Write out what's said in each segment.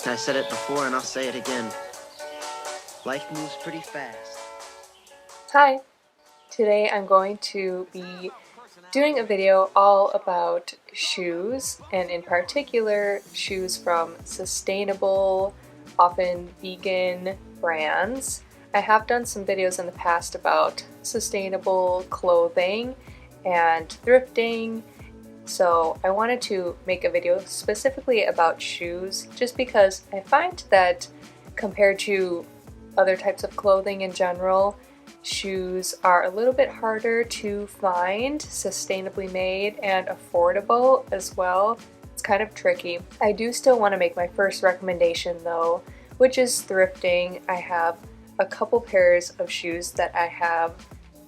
I said it before and I'll say it again. Life moves pretty fast. Hi! Today I'm going to be doing a video all about shoes, and in particular shoes from sustainable, often vegan brands. I have done some videos in the past about sustainable clothing and thrifting, so I wanted to make a video specifically about shoes just because I find that compared to other types of clothing in general, shoes are a little bit harder to find, sustainably made, and affordable as well. It's kind of tricky. I do still want to make my first recommendation though, which is thrifting. I have a couple pairs of shoes that I have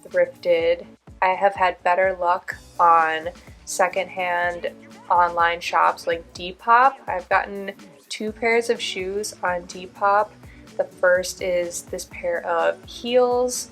thrifted. I have had better luck on secondhand online shops like Depop. I've gotten 2 pairs of shoes on Depop. The first is this pair of heels.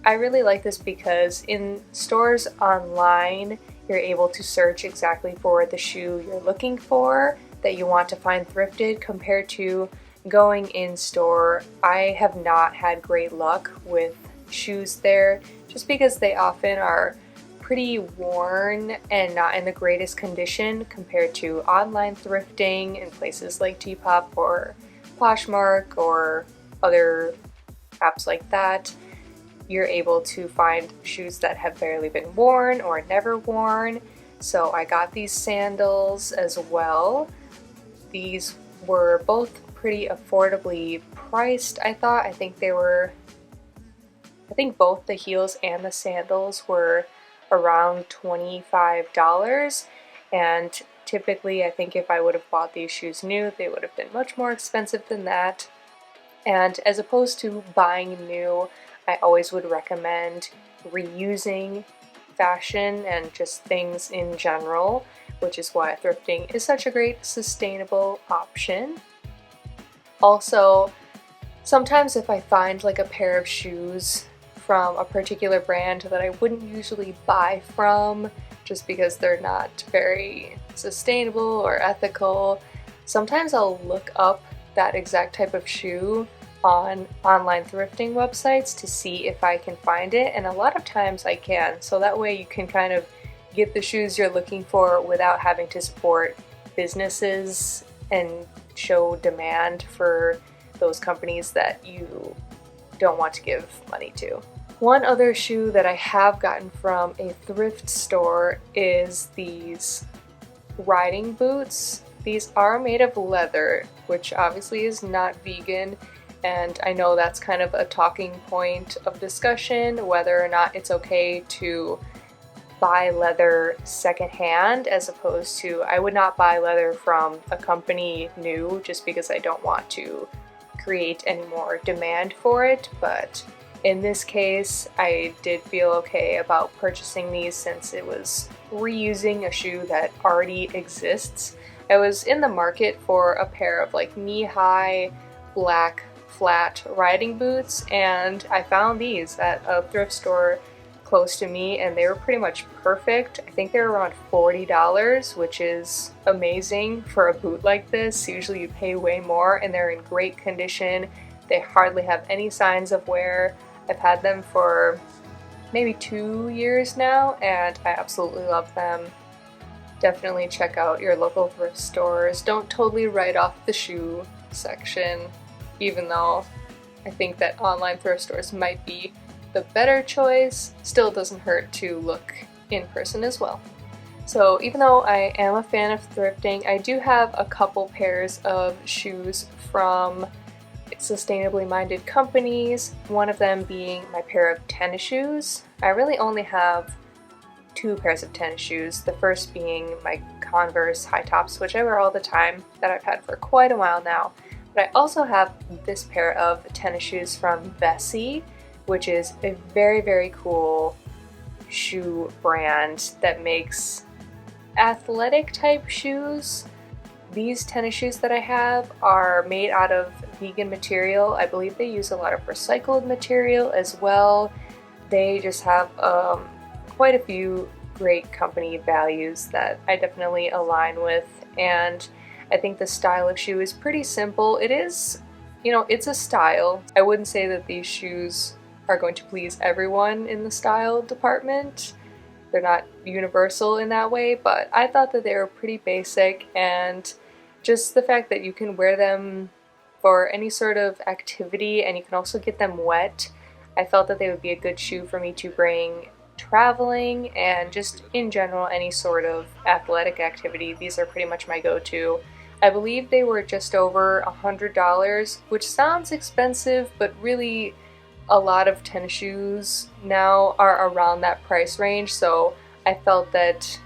I really like this because in stores online, you're able to search exactly for the shoe you're looking for that you want to find thrifted compared to going in store. I have not had great luck with shoes there just because they often are pretty worn and not in the greatest condition compared to online thrifting in places like Depop or Poshmark or other apps like that. You're able to find shoes that have barely been worn or never worn. So I got these sandals as well. These were both pretty affordably priced, I thought. I think both the heels and the sandals were around $25, and typically I think if I would have bought these shoes new, they would have been much more expensive than that. And as opposed to buying new, I always would recommend reusing fashion and just things in general, which is why thrifting is such a great sustainable option. Also, sometimes if I find like a pair of shoes from a particular brand that I wouldn't usually buy from just because they're not very sustainable or ethical, sometimes I'll look up that exact type of shoe on online thrifting websites to see if I can find it, and a lot of times I can, so that way you can kind of get the shoes you're looking for without having to support businesses and show demand for those companies that you don't want to give money to. One other shoe that I have gotten from a thrift store is these riding boots. These are made of leather, which obviously is not vegan, and I know that's kind of a talking point of discussion, whether or not it's okay to buy leather secondhand as opposed to, I would not buy leather from a company new just because I don't want to create any more demand for it, but in this case I did feel okay about purchasing these since it was reusing a shoe that already exists. I was in the market for a pair of like knee-high black flat riding boots, and I found these at a thrift store close to me, and they were pretty much perfect. I think they were around $40, which is amazing for a boot like this. Usually you pay way more, and they're in great condition. They hardly have any signs of wear. I've had them for maybe 2 years now, and I absolutely love them. Definitely check out your local thrift stores. Don't totally write off the shoe section, even though I think that online thrift stores might be the better choice. Still doesn't hurt to look in person as well. So even though I am a fan of thrifting, I do have a couple pairs of shoes from sustainably minded companies, one of them being my pair of tennis shoes. I really only have 2 pairs of tennis shoes, the first being my Converse high tops, which I wear all the time, that I've had for quite a while now. But I also have this pair of tennis shoes from Vessi, which is a very, very cool shoe brand that makes athletic type shoes. These tennis shoes that I have are made out of vegan material. I believe they use a lot of recycled material as well. They just have quite a few great company values that I definitely align with, and I think the style of shoe is pretty simple. It is, you know, it's a style. I wouldn't say that these shoes are going to please everyone in the style department. They're not universal in that way, but I thought that they were pretty basic, and just the fact that you can wear them for any sort of activity and you can also get them wet, I felt that they would be a good shoe for me to bring traveling and just in general any sort of athletic activity. These are pretty much my go-to. I believe they were just over $100, which sounds expensive, but really a lot of tennis shoes now are around that price range, so I felt that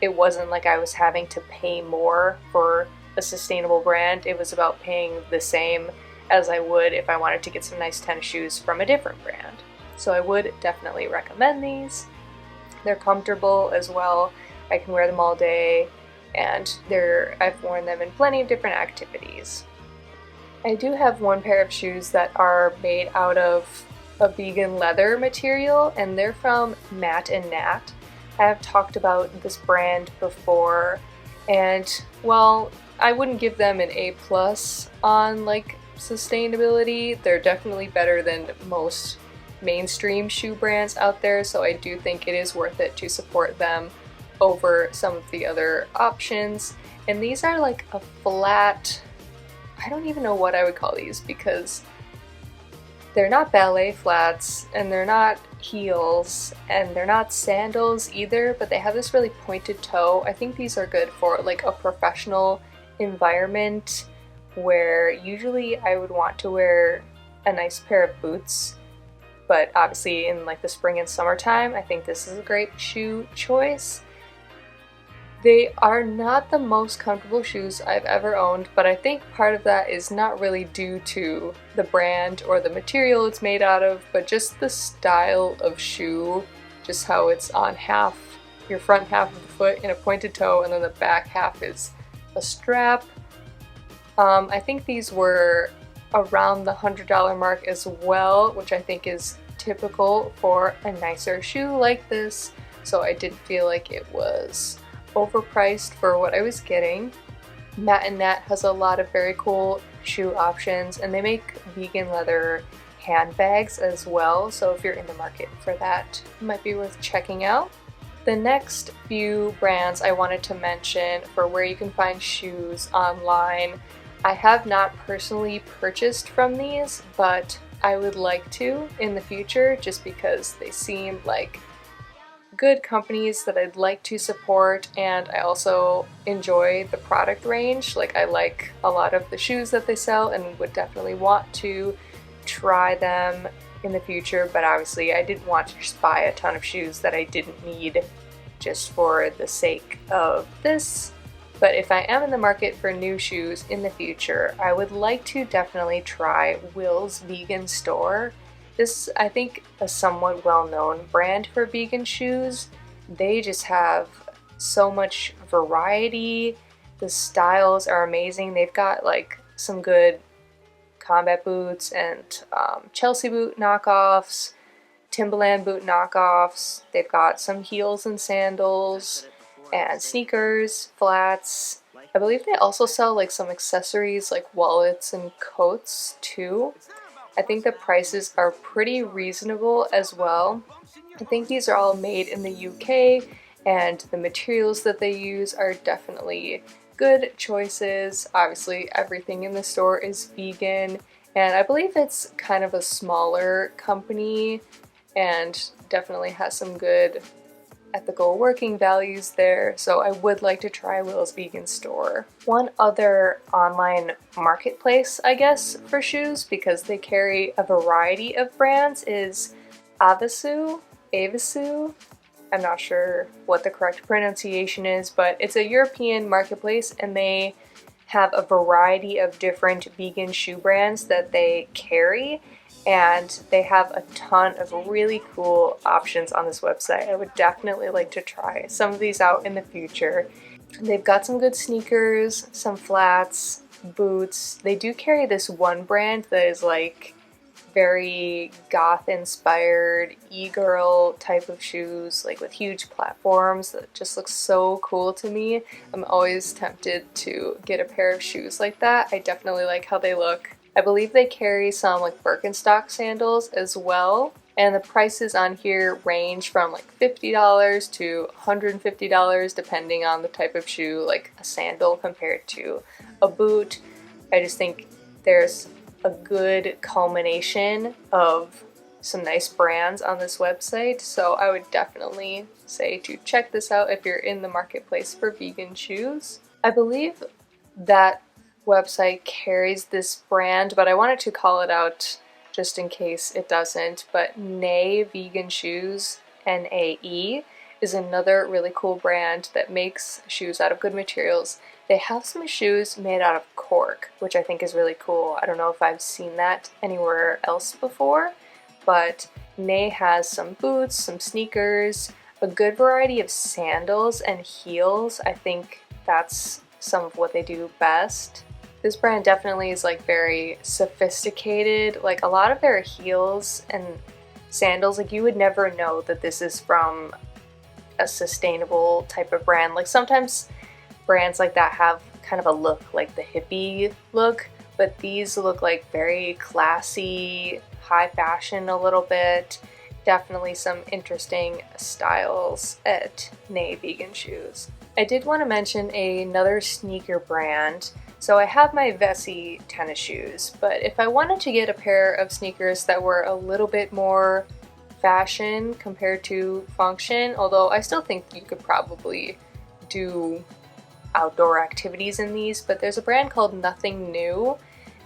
it wasn't like I was having to pay more for a sustainable brand. It was about paying the same as I would if I wanted to get some nice tennis shoes from a different brand. So I would definitely recommend these. They're comfortable as well. I can wear them all day, and I've worn them in plenty of different activities. I do have one pair of shoes that are made out of a vegan leather material, and they're from Matt and Nat. I have talked about this brand before, and well, I wouldn't give them an A+ on like sustainability. They're definitely better than most mainstream shoe brands out there, so I do think it is worth it to support them over some of the other options. And these are like a flat, I don't even know what I would call these, because they're not ballet flats and they're not heels and they're not sandals either, but they have this really pointed toe. I think these are good for like a professional environment where usually I would want to wear a nice pair of boots, but obviously in like the spring and summertime, I think this is a great shoe choice. They are not the most comfortable shoes I've ever owned, but I think part of that is not really due to the brand or the material it's made out of, but just the style of shoe, just how it's on your front half of the foot in a pointed toe, and then the back half is a strap. I think these were around the $100 mark as well, which I think is typical for a nicer shoe like this, so I didn't feel like it was overpriced for what I was getting. Matt and Nat has a lot of very cool shoe options, and they make vegan leather handbags as well, so if you're in the market for that, it might be worth checking out. The next few brands I wanted to mention for where you can find shoes online, I have not personally purchased from these, but I would like to in the future just because they seem like good companies that I'd like to support, and I also enjoy the product range. Like, I like a lot of the shoes that they sell and would definitely want to try them in the future, but obviously I didn't want to just buy a ton of shoes that I didn't need just for the sake of this. But if I am in the market for new shoes in the future, I would like to definitely try Will's Vegan Store. This is, I think, a somewhat well-known brand for vegan shoes. They just have so much variety. The styles are amazing. They've got like some good combat boots and Chelsea boot knockoffs, Timberland boot knockoffs. They've got some heels and sandals and sneakers, flats. I believe they also sell like some accessories like wallets and coats too. I think the prices are pretty reasonable as well. I think these are all made in the UK, and the materials that they use are definitely good choices. Obviously, everything in the store is vegan, and I believe it's kind of a smaller company and definitely has some good ethical working values there, so I would like to try Will's Vegan Store. One other online marketplace, I guess, for shoes, because they carry a variety of brands, is Avasu. I'm not sure what the correct pronunciation is, but it's a European marketplace, and they have a variety of different vegan shoe brands that they carry, and they have a ton of really cool options on this website. I would definitely like to try some of these out in the future. They've got some good sneakers, some flats, boots. They do carry this one brand that is like very goth inspired e-girl type of shoes, like with huge platforms that just look so cool to me. I'm always tempted to get a pair of shoes like that. I definitely like how they look. I believe they carry some like Birkenstock sandals as well, and the prices on here range from like $50 to $150 depending on the type of shoe, like a sandal compared to a boot. I just think there's a good culmination of some nice brands on this website, so I would definitely say to check this out if you're in the marketplace for vegan shoes. I believe that website carries this brand, but I wanted to call it out just in case it doesn't. But Nae Vegan Shoes, Nae, is another really cool brand that makes shoes out of good materials. They have some shoes made out of cork, which I think is really cool. I don't know if I've seen that anywhere else before, but Nae has some boots, some sneakers, a good variety of sandals and heels. I think that's some of what they do best. This brand definitely is like very sophisticated. Like a lot of their heels and sandals, like you would never know that this is from a sustainable type of brand. Like sometimes brands like that have kind of a look like the hippie look, but these look like very classy, high fashion a little bit. Definitely some interesting styles at Nae Vegan Shoes. I did want to mention another sneaker brand. So I have my Vessi tennis shoes, but if I wanted to get a pair of sneakers that were a little bit more fashion compared to function, although I still think you could probably do outdoor activities in these, but there's a brand called Nothing New,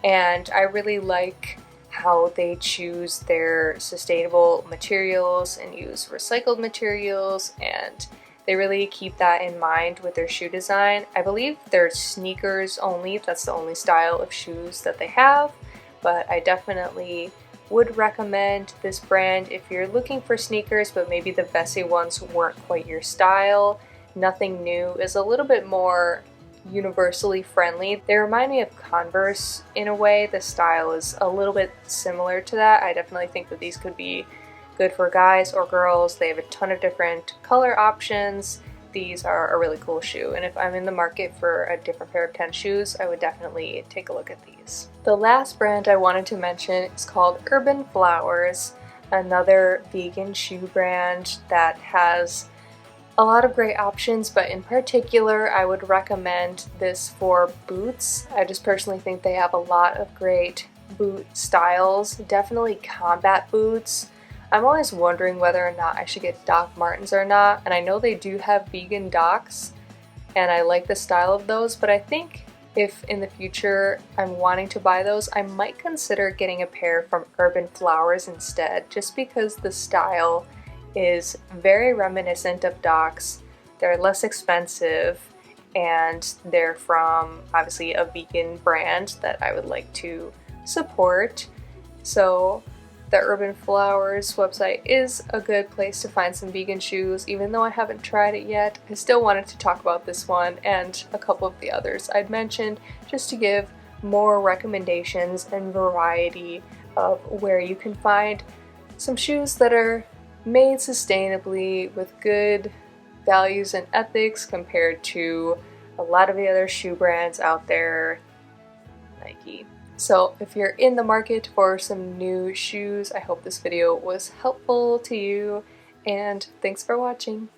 and I really like how they choose their sustainable materials and use recycled materials, and they really keep that in mind with their shoe design. I believe they're sneakers only, that's the only style of shoes that they have, but I definitely would recommend this brand if you're looking for sneakers, but maybe the Vessi ones weren't quite your style. Nothing New is a little bit more universally friendly. They remind me of Converse in a way. The style is a little bit similar to that. I definitely think that these could be good for guys or girls. They have a ton of different color options. These are a really cool shoe, and if I'm in the market for a different pair of tennis shoes, I would definitely take a look at these. The last brand I wanted to mention is called Urban Flowers, another vegan shoe brand that has a lot of great options, but in particular I would recommend this for boots. I just personally think they have a lot of great boot styles, definitely combat boots. I'm always wondering whether or not I should get Doc Martens or not, and I know they do have vegan Docs, and I like the style of those, but I think if in the future I'm wanting to buy those, I might consider getting a pair from Urban Flowers instead, just because the style is very reminiscent of Docs. They're less expensive, and they're from obviously a vegan brand that I would like to support. So the Urban Flowers website is a good place to find some vegan shoes. Even though I haven't tried it yet, I still wanted to talk about this one and a couple of the others I'd mentioned, just to give more recommendations and variety of where you can find some shoes that are made sustainably with good values and ethics compared to a lot of the other shoe brands out there, Nike. So if you're in the market for some new shoes, I hope this video was helpful to you, and thanks for watching.